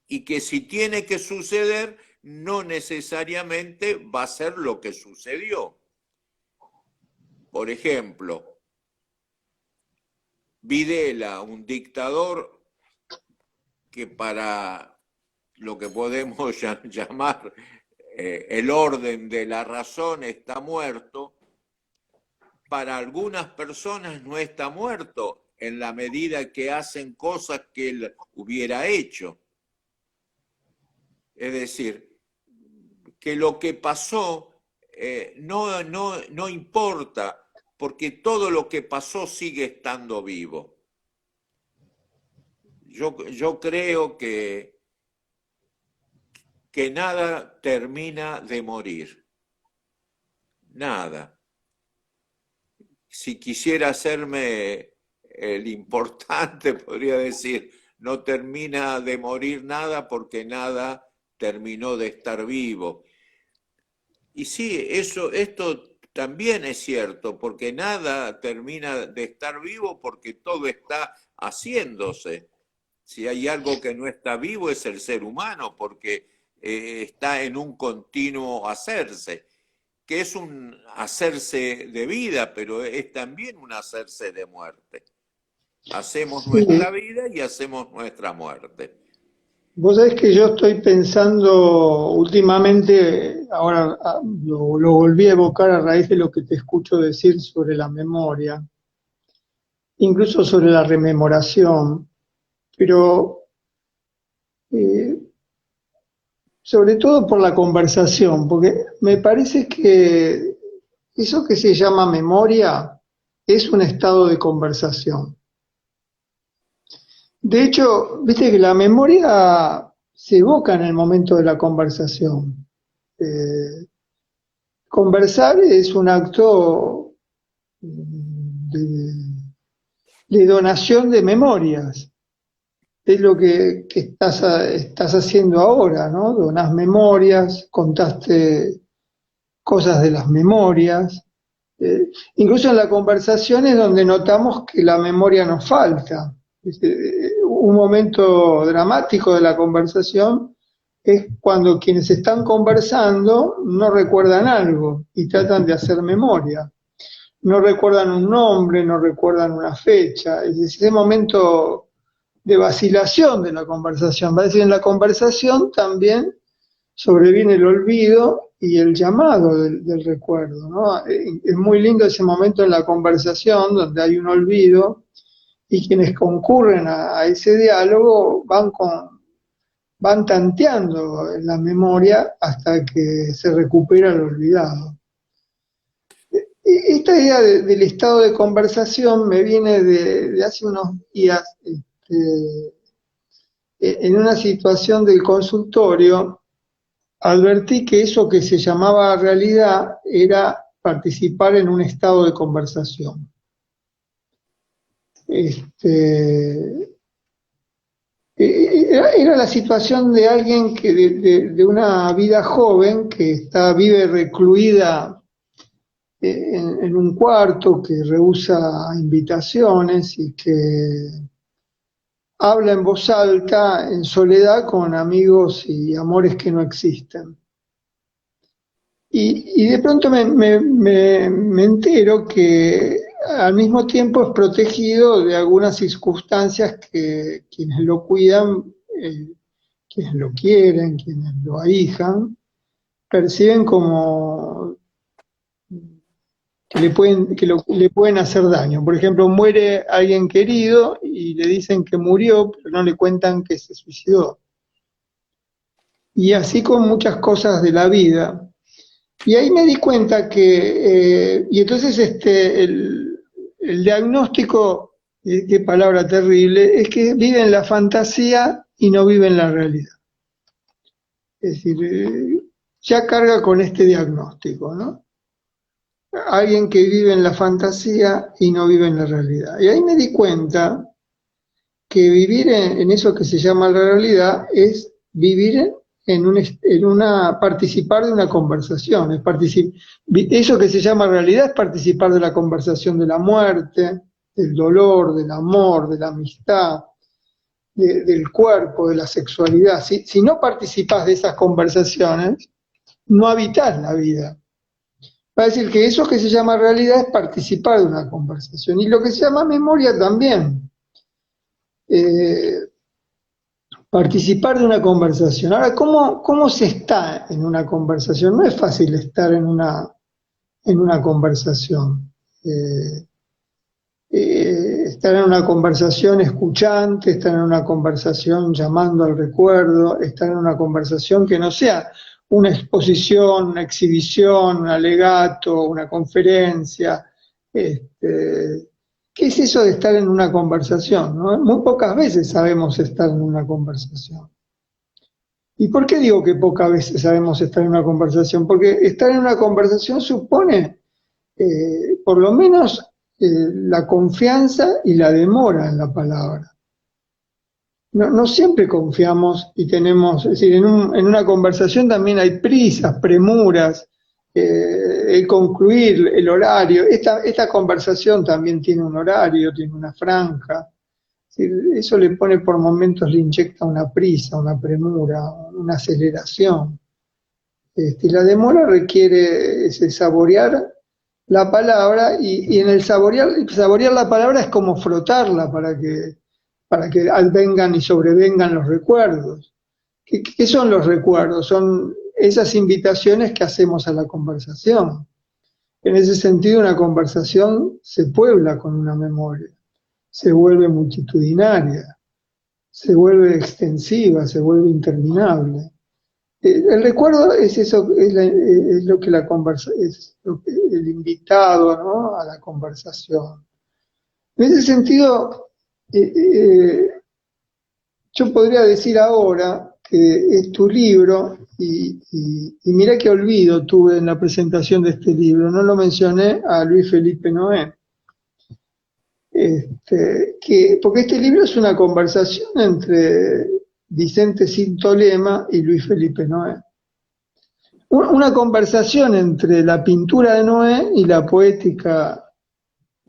y que si tiene que suceder, no necesariamente va a ser lo que sucedió. Por ejemplo, Videla, un dictador que para lo que podemos llamar el orden de la razón está muerto, para algunas personas no está muerto en la medida que hacen cosas que él hubiera hecho. Es decir, que lo que pasó no importa, porque todo lo que pasó sigue estando vivo. Yo creo que nada termina de morir. Nada. Si quisiera hacerme el importante, podría decir, no termina de morir nada porque nada terminó de estar vivo. Y sí, esto también es cierto, porque nada termina de estar vivo porque todo está haciéndose. Si hay algo que no está vivo es el ser humano, porque está en un continuo hacerse, que es un hacerse de vida, pero es también un hacerse de muerte. Hacemos nuestra vida y hacemos nuestra muerte. Vos sabés que yo estoy pensando últimamente, ahora lo volví a evocar a raíz de lo que te escucho decir sobre la memoria, incluso sobre la rememoración, pero sobre todo por la conversación, porque me parece que eso que se llama memoria es un estado de conversación. De hecho, viste que la memoria se evoca en el momento de la conversación. Eh, Conversar es un acto de, de donación de memorias. Es lo que estás haciendo ahora, ¿no? Donás memorias, contaste cosas de las memorias. Incluso en la conversación es donde notamos que la memoria nos falta. Un momento dramático de la conversación es cuando quienes están conversando no recuerdan algo y tratan de hacer memoria. No recuerdan un nombre, no recuerdan una fecha. Es ese momento de vacilación de la conversación. Va a decir, en la conversación también sobreviene el olvido y el llamado del recuerdo, ¿no? Es muy lindo ese momento en la conversación donde hay un olvido y quienes concurren a ese diálogo van tanteando en la memoria hasta que se recupera lo olvidado. Esta idea del estado de conversación me viene de hace unos días, en una situación del consultorio. Advertí que eso que se llamaba realidad era participar en un estado de conversación. Era la situación de alguien que de una vida joven que vive recluida en un cuarto, que rehúsa invitaciones y que habla en voz alta, en soledad, con amigos y amores que no existen. Y de pronto me entero que al mismo tiempo es protegido de algunas circunstancias que quienes lo cuidan, quienes lo quieren, quienes lo ahijan, perciben como que le pueden hacer daño. Por ejemplo, muere alguien querido y le dicen que murió, pero no le cuentan que se suicidó. Y así con muchas cosas de la vida. Y ahí me di cuenta que, y entonces el diagnóstico, qué palabra terrible, es que vive en la fantasía y no vive en la realidad. Es decir, ya carga con este diagnóstico, ¿no? Alguien que vive en la fantasía y no vive en la realidad. Y ahí me di cuenta que vivir en eso que se llama la realidad es vivir participar de una conversación. Eso que se llama realidad es participar de la conversación de la muerte, del dolor, del amor, de la amistad, del cuerpo, de la sexualidad. Si no participas de esas conversaciones, no habitas la vida. Va a decir que eso que se llama realidad es participar de una conversación. Y lo que se llama memoria también. Participar de una conversación. Ahora, ¿cómo se está en una conversación? No es fácil estar en una conversación. Estar en una conversación escuchante, estar en una conversación llamando al recuerdo, estar en una conversación que no sea una exposición, una exhibición, un alegato, una conferencia. ¿Qué es eso de estar en una conversación, ¿no? Muy pocas veces sabemos estar en una conversación. ¿Y por qué digo que pocas veces sabemos estar en una conversación? Porque estar en una conversación supone, por lo menos, la confianza y la demora en la palabra. No siempre confiamos y tenemos, es decir, en una conversación también hay prisas, premuras, el concluir, el horario. Esta conversación también tiene un horario, tiene una franja. Es decir, eso le pone por momentos, le inyecta una prisa, una premura, una aceleración. La demora requiere saborear la palabra y en el saborear la palabra es como frotarla para que advengan y sobrevengan los recuerdos. ¿Qué son los recuerdos? Son esas invitaciones que hacemos a la conversación. En ese sentido, una conversación se puebla con una memoria, se vuelve multitudinaria, se vuelve extensiva, se vuelve interminable. El recuerdo es eso, es lo que es lo que el invitado, ¿no?, a la conversación. En ese sentido, yo podría decir ahora que es tu libro, y mira qué olvido tuve en la presentación de este libro, no lo mencioné a Luis Felipe Noé. Porque este libro es una conversación entre Vicente Sintolema y Luis Felipe Noé. Una conversación entre la pintura de Noé y la poética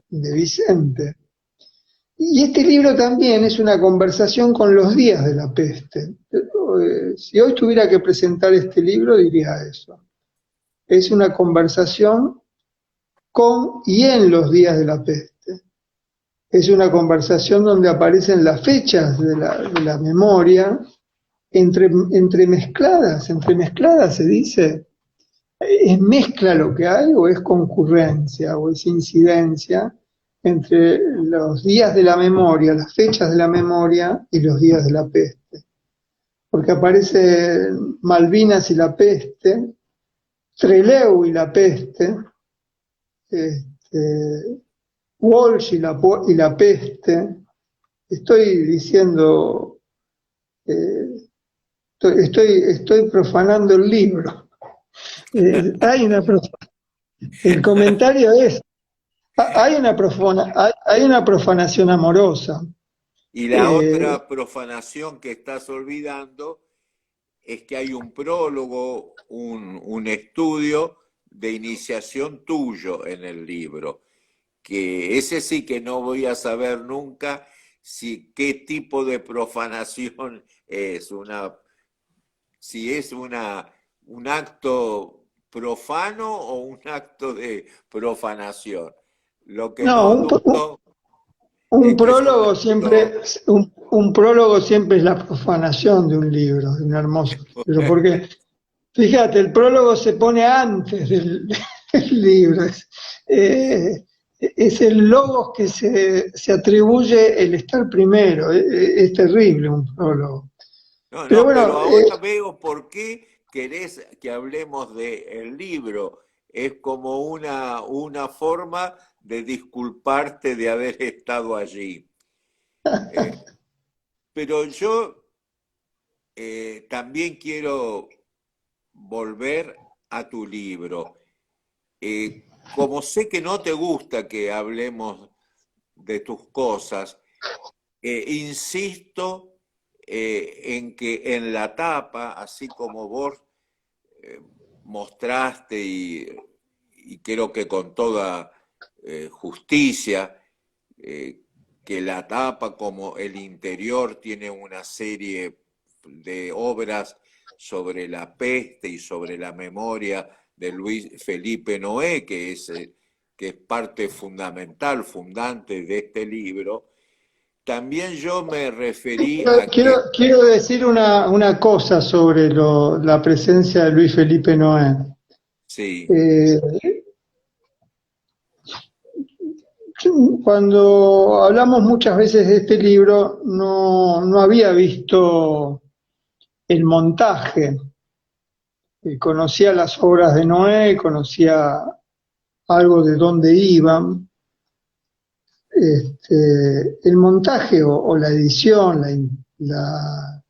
de Vicente. Y este libro también es una conversación con los días de la peste. Si hoy tuviera que presentar este libro, diría eso. Es una conversación con y en los días de la peste. Es una conversación donde aparecen las fechas de la memoria entremezcladas se dice. ¿Es mezcla lo que hay o es concurrencia o es incidencia entre los días de la memoria, las fechas de la memoria y los días de la peste? Porque aparece Malvinas y la peste, Trelew y la peste, Walsh y la peste. Estoy diciendo, estoy profanando el libro. El comentario es, hay una profanación amorosa. Y la otra profanación que estás olvidando es que hay un prólogo, un estudio de iniciación tuyo en el libro, que ese sí que no voy a saber nunca qué tipo de profanación es, si es un acto profano o un acto de profanación. Lo que no dudo un prólogo siempre, un prólogo siempre es la profanación de un libro, de un hermoso libro, porque fíjate, el prólogo se pone antes del libro. Es el logos que se atribuye el estar primero. Es terrible un prólogo. Pero ahora veo por qué querés que hablemos del libro. Es como una forma de disculparte de haber estado allí. Pero yo también quiero volver a tu libro. Como sé que no te gusta que hablemos de tus cosas, insisto en que en la tapa, así como vos mostraste y creo que con toda justicia, que la tapa como el interior tiene una serie de obras sobre la peste y sobre la memoria de Luis Felipe Noé, que es parte fundamental, fundante de este libro. También yo me referí a quiero decir una cosa sobre la presencia de Luis Felipe Noé. Sí. Cuando hablamos muchas veces de este libro, no había visto el montaje. Conocía las obras de Noé, conocía algo de dónde iban. El montaje o la edición, la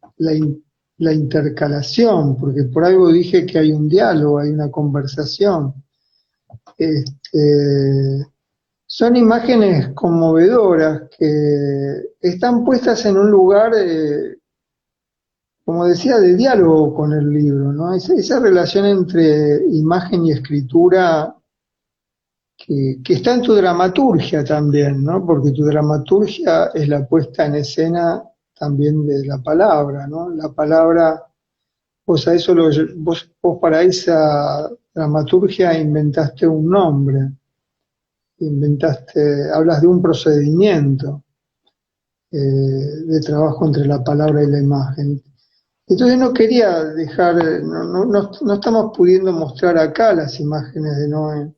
intercalación, porque por algo dije que hay un diálogo, hay una conversación. Son imágenes conmovedoras que están puestas en un lugar, como decía, de diálogo con el libro, ¿no? Esa relación entre imagen y escritura que está en tu dramaturgia también, ¿no? Porque tu dramaturgia es la puesta en escena también de la palabra, ¿no? La palabra, vos para esa dramaturgia inventaste un nombre, hablas de un procedimiento de trabajo entre la palabra y la imagen. Entonces no quería dejar, no estamos pudiendo mostrar acá las imágenes de Noé,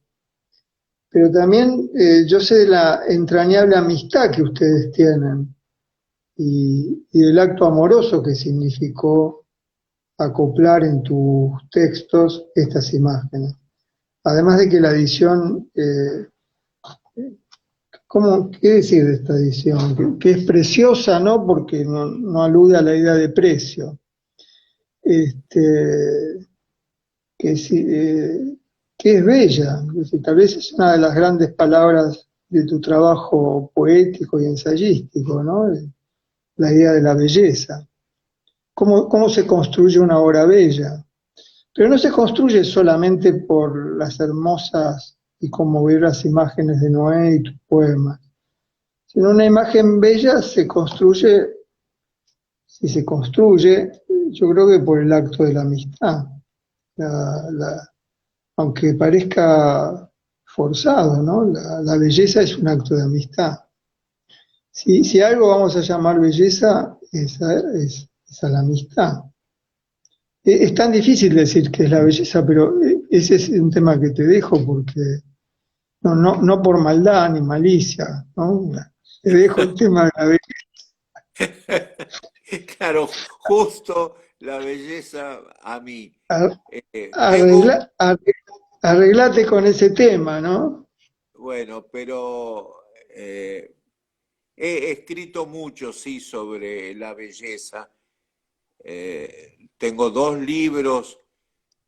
pero también yo sé de la entrañable amistad que ustedes tienen y del acto amoroso que significó acoplar en tus textos estas imágenes. Además de que la edición, ¿qué decir de esta edición? Que es preciosa, ¿no? Porque no alude a la idea de precio. Que, que es bella, es decir, tal vez es una de las grandes palabras de tu trabajo poético y ensayístico, ¿no? La idea de la belleza. ¿Cómo se construye una obra bella? Pero no se construye solamente por las hermosas y conmovedoras imágenes de Noé y tus poemas, sino una imagen bella se construye, si se construye, yo creo que por el acto de la amistad. Aunque parezca forzado, ¿no? La belleza es un acto de amistad. Si algo vamos a llamar belleza, es a la amistad. Es tan difícil decir qué es la belleza, pero ese es un tema que te dejo porque no por maldad ni malicia, ¿no? Te dejo el tema de la belleza. Claro, justo la belleza a mí. Arreglate con ese tema, ¿no? Bueno, pero he escrito mucho, sí, sobre la belleza. Tengo 2 libros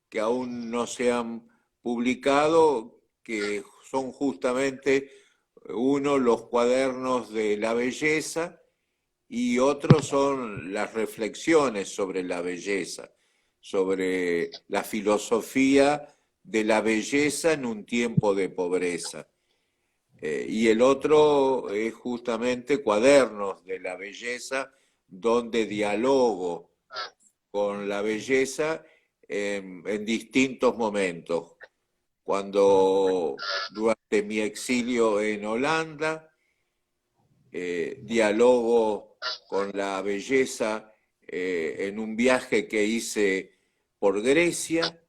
que aún no se han publicado, que son justamente uno, los cuadernos de la belleza, y otros son las reflexiones sobre la belleza, sobre la filosofía de la belleza en un tiempo de pobreza. Y el otro es justamente Cuadernos de la Belleza, donde dialogo con la belleza en distintos momentos. Cuando durante mi exilio en Holanda, dialogo con la belleza en un viaje que hice por Grecia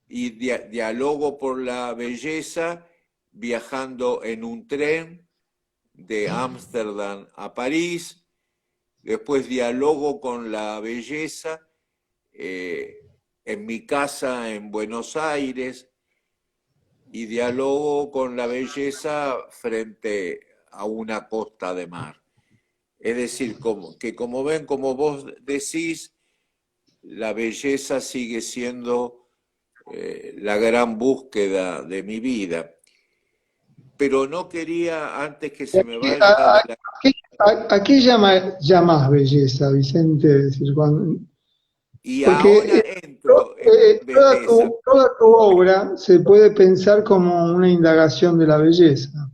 y dialogo por la belleza viajando en un tren de Ámsterdam a París. Después dialogo con la belleza en mi casa en Buenos Aires y dialogo con la belleza frente a una costa de mar. Es decir, como ven, como vos decís, la belleza sigue siendo la gran búsqueda de mi vida. Pero no quería, antes que se me vaya de la... ¿A qué llamas belleza, Vicente? Es decir, Y ahora porque entro en belleza. toda tu obra se puede pensar como una indagación de la belleza.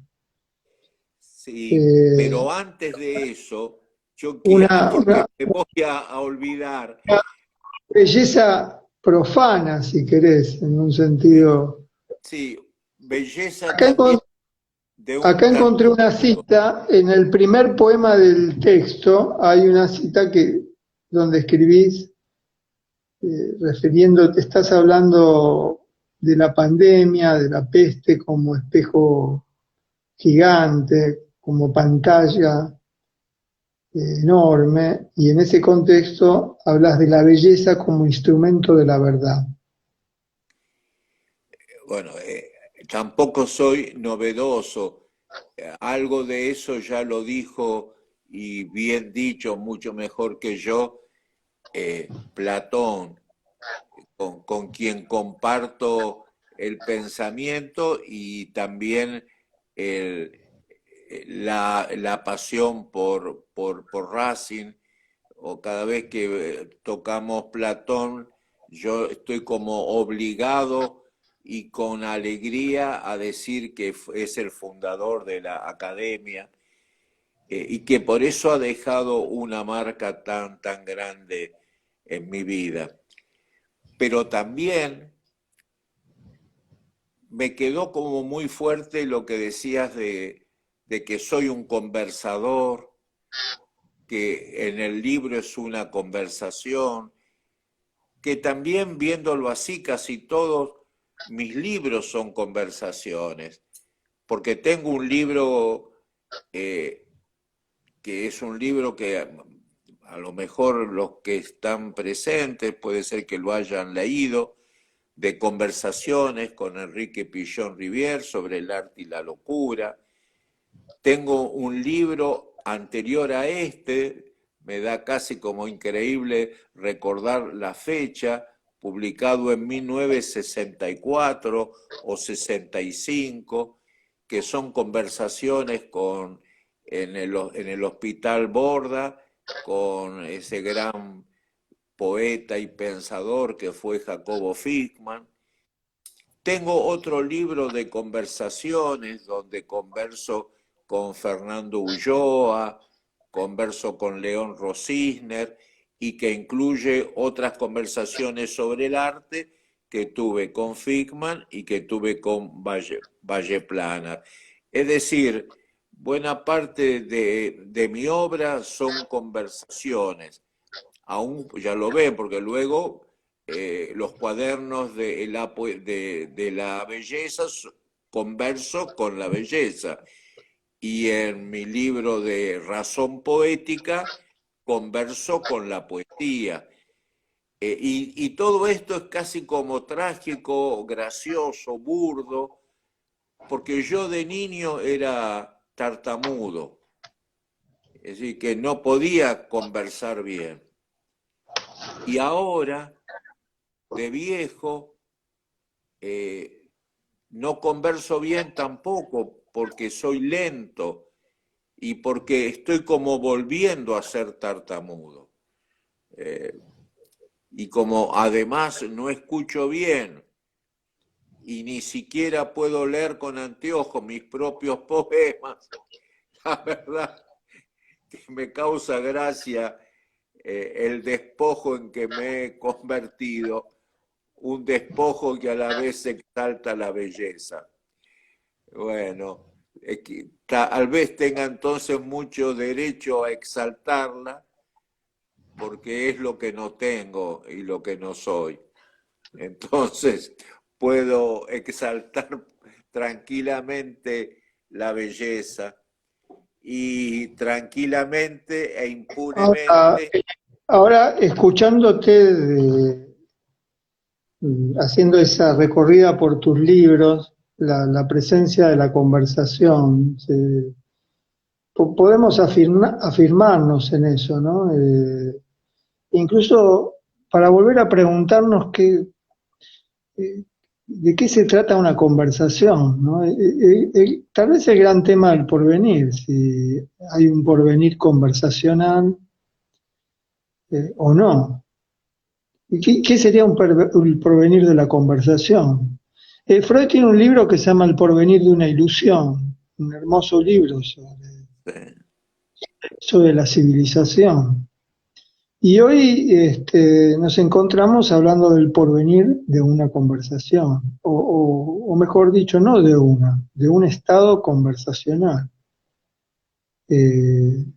Sí, pero antes de eso, porque Una me voy a olvidar. belleza profana, si querés, en un sentido. Sí, belleza Acá, también de un acá encontré tanto... una cita, en el primer poema del texto hay una cita donde escribís, estás hablando de la pandemia, de la peste como espejo gigante, como pantalla enorme, y en ese contexto hablas de la belleza como instrumento de la verdad. Bueno, tampoco soy novedoso. Algo de eso ya lo dijo, y bien dicho, mucho mejor que yo, Platón, con quien comparto el pensamiento y también el, la pasión por Racing. O cada vez que tocamos Platón, yo estoy como obligado y con alegría a decir que es el fundador de la academia, y que por eso ha dejado una marca tan grande en mi vida. Pero también me quedó como muy fuerte lo que decías de que soy un conversador, que en el libro es una conversación, que también viéndolo así, casi todos mis libros son conversaciones, porque tengo un libro que es un libro que a lo mejor los que están presentes puede ser que lo hayan leído, de conversaciones con Enrique Pillón Rivière sobre el arte y la locura. Tengo un libro anterior a este, me da casi como increíble recordar la fecha, publicado en 1964 o 65, que son conversaciones en el Hospital Borda, con ese gran poeta y pensador que fue Jacobo Fickman. Tengo otro libro de conversaciones donde converso con Fernando Ulloa, converso con León Rosisner, y que incluye otras conversaciones sobre el arte que tuve con Fickman y que tuve con Valle Planar. Es decir, buena parte de mi obra son conversaciones. Aún ya lo ven, porque luego los cuadernos de la belleza converso con la belleza. Y en mi libro de Razón Poética converso con la poesía. Y todo esto es casi como trágico, gracioso, burdo, porque yo de niño era tartamudo, es decir, que no podía conversar bien. Y ahora, de viejo, no converso bien tampoco porque soy lento y porque estoy como volviendo a ser tartamudo. Y como además no escucho bien y ni siquiera puedo leer con anteojos mis propios poemas, la verdad que me causa gracia el despojo en que me he convertido, un despojo que a la vez exalta la belleza. Bueno, tal vez tenga entonces mucho derecho a exaltarla, porque es lo que no tengo y lo que no soy. Entonces, puedo exaltar tranquilamente la belleza y tranquilamente e impunemente. Ahora escuchándote, haciendo esa recorrida por tus libros, la presencia de la conversación, podemos afirmarnos en eso, ¿no? Incluso para volver a preguntarnos de qué se trata una conversación, ¿no? Tal vez el gran tema del porvenir, si hay un porvenir conversacional o no. ¿Qué sería el porvenir de la conversación? Freud tiene un libro que se llama El porvenir de una ilusión, un hermoso libro sobre la civilización. Y hoy nos encontramos hablando del porvenir de una conversación, o mejor dicho, no de un estado conversacional. Y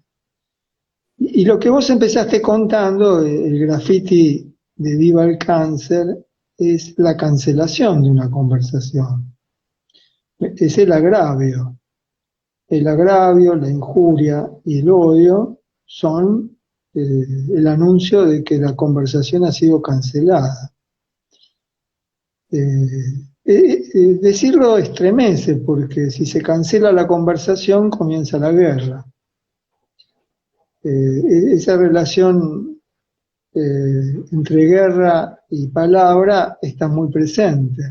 lo que vos empezaste contando, el graffiti de Viva el Cáncer, es la cancelación de una conversación. Es el agravio. El agravio, la injuria y el odio son el anuncio de que la conversación ha sido cancelada. Decirlo estremece, porque si se cancela la conversación comienza la guerra. Esa relación entre guerra y palabra está muy presente.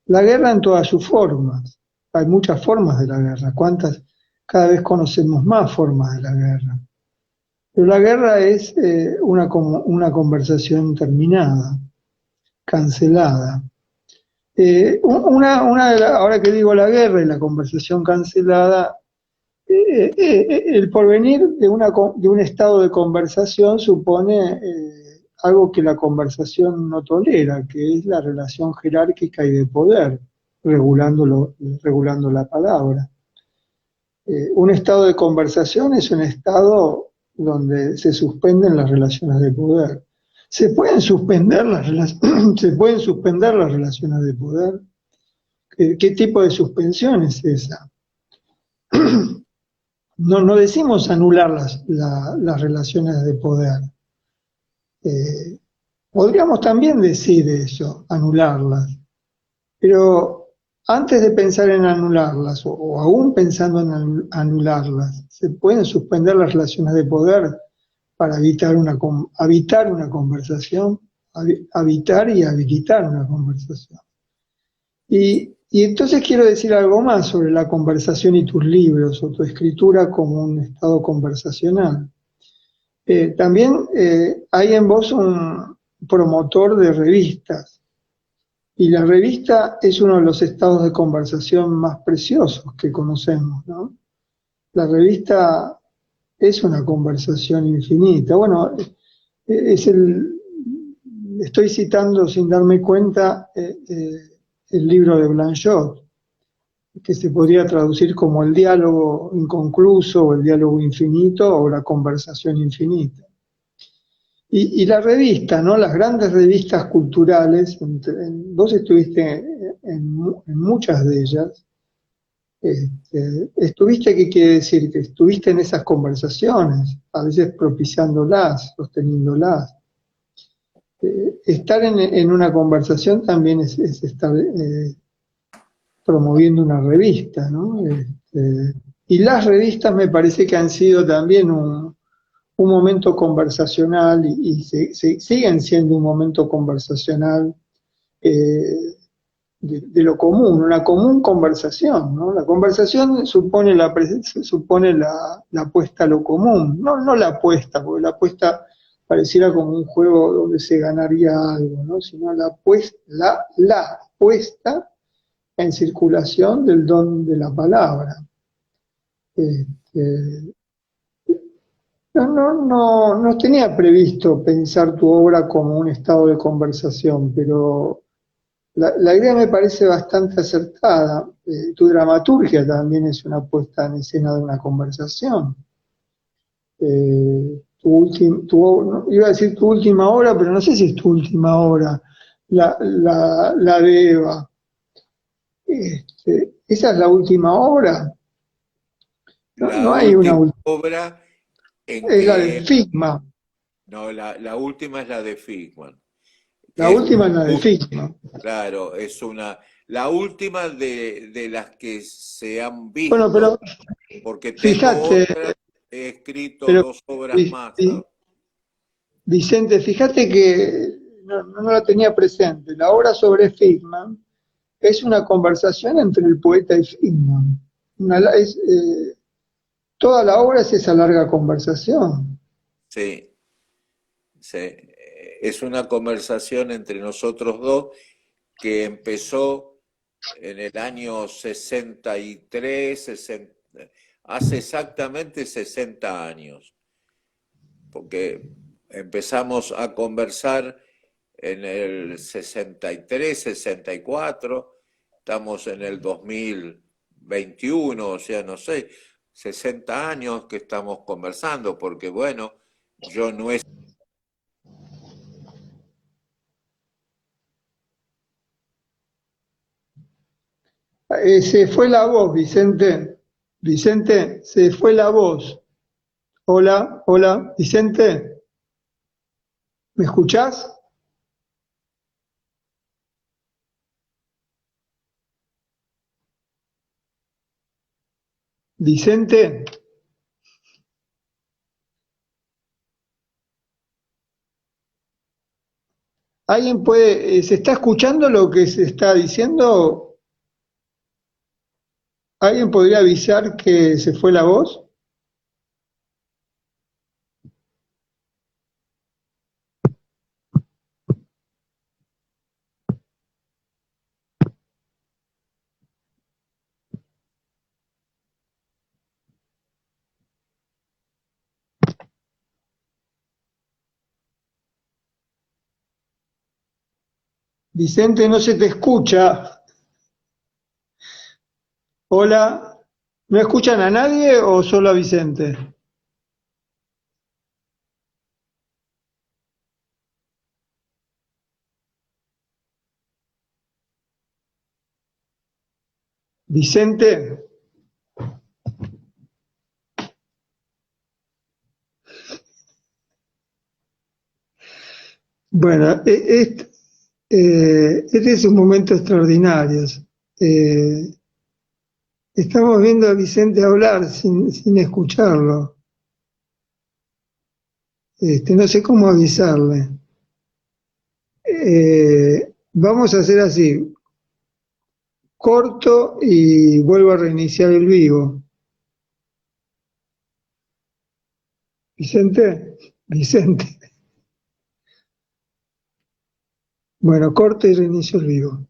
La guerra en todas sus formas. Hay muchas formas de la guerra. Cada vez conocemos más formas de la guerra. Pero la guerra es una conversación terminada, cancelada. Ahora que digo la guerra y la conversación cancelada, el porvenir de un estado de conversación supone algo que la conversación no tolera, que es la relación jerárquica y de poder, regulando la palabra. Un estado de conversación es un estado donde se suspenden las relaciones de poder. ¿Se pueden suspender las relaciones de poder? ¿Qué tipo de suspensión es esa? no decimos anular las relaciones de poder. Podríamos también decir eso, anularlas, pero antes de pensar en anularlas, o aún pensando en anularlas, se pueden suspender las relaciones de poder para habitar una conversación, habitar y habilitar una conversación. Y entonces quiero decir algo más sobre la conversación y tus libros, o tu escritura como un estado conversacional. También hay en vos un promotor de revistas, y la revista es uno de los estados de conversación más preciosos que conocemos, ¿no? La revista es una conversación infinita. Bueno, estoy citando sin darme cuenta el libro de Blanchot, que se podría traducir como el diálogo inconcluso, o el diálogo infinito, o la conversación infinita. Y la revista, ¿no? Las grandes revistas culturales, vos estuviste en muchas de ellas, estuviste, ¿qué quiere decir? Que estuviste en esas conversaciones, a veces propiciándolas, sosteniéndolas. Estar en una conversación también es estar promoviendo una revista, ¿no? Y las revistas me parece que han sido también un momento conversacional, y siguen siendo un momento conversacional de lo común, una común conversación, ¿no? La conversación supone la apuesta a lo común, no la apuesta, porque la apuesta pareciera como un juego donde se ganaría algo, ¿no? Sino la puesta en circulación del don de la palabra. Este, no tenía previsto pensar tu obra como un estado de conversación, pero la idea me parece bastante acertada. Tu dramaturgia también es una puesta en escena de una conversación. Iba a decir tu última obra, pero no sé si es tu última obra, la de Eva. ¿Esa es la última obra? No La hay una última última. obra en Es la de que... Figma. No, la última es la de Figman, La que es última es la de Figma. claro, es la última de las que se han Bueno, visto, pero porque tengo fíjate, otras, he escrito pero 2 obras más. Vicente, fíjate que no la tenía presente. La obra sobre Figman es una conversación entre el poeta y Figman. Toda la obra es esa larga conversación. Sí, sí. Es una conversación entre nosotros dos que empezó en el año 63, hace exactamente 60 años, porque empezamos a conversar en el 63, 64, estamos en el 2021, o sea, no sé, 60 años que estamos conversando, porque bueno, yo no es... Se fue la voz, Vicente. Vicente, se fue la voz. Hola, hola, Vicente, ¿me escuchás? Vicente, ¿alguien se está escuchando lo que se está diciendo? ¿Alguien podría avisar que se fue la voz? Vicente, no se te escucha. Hola, ¿no escuchan a nadie o solo a Vicente? Vicente, Bueno, este es un momento extraordinario. Eh, Estamos viendo a Vicente hablar sin escucharlo. No sé cómo avisarle. Vamos a hacer así, corto y vuelvo a reiniciar el vivo. Vicente, Vicente. Bueno, corto y reinicio el vivo.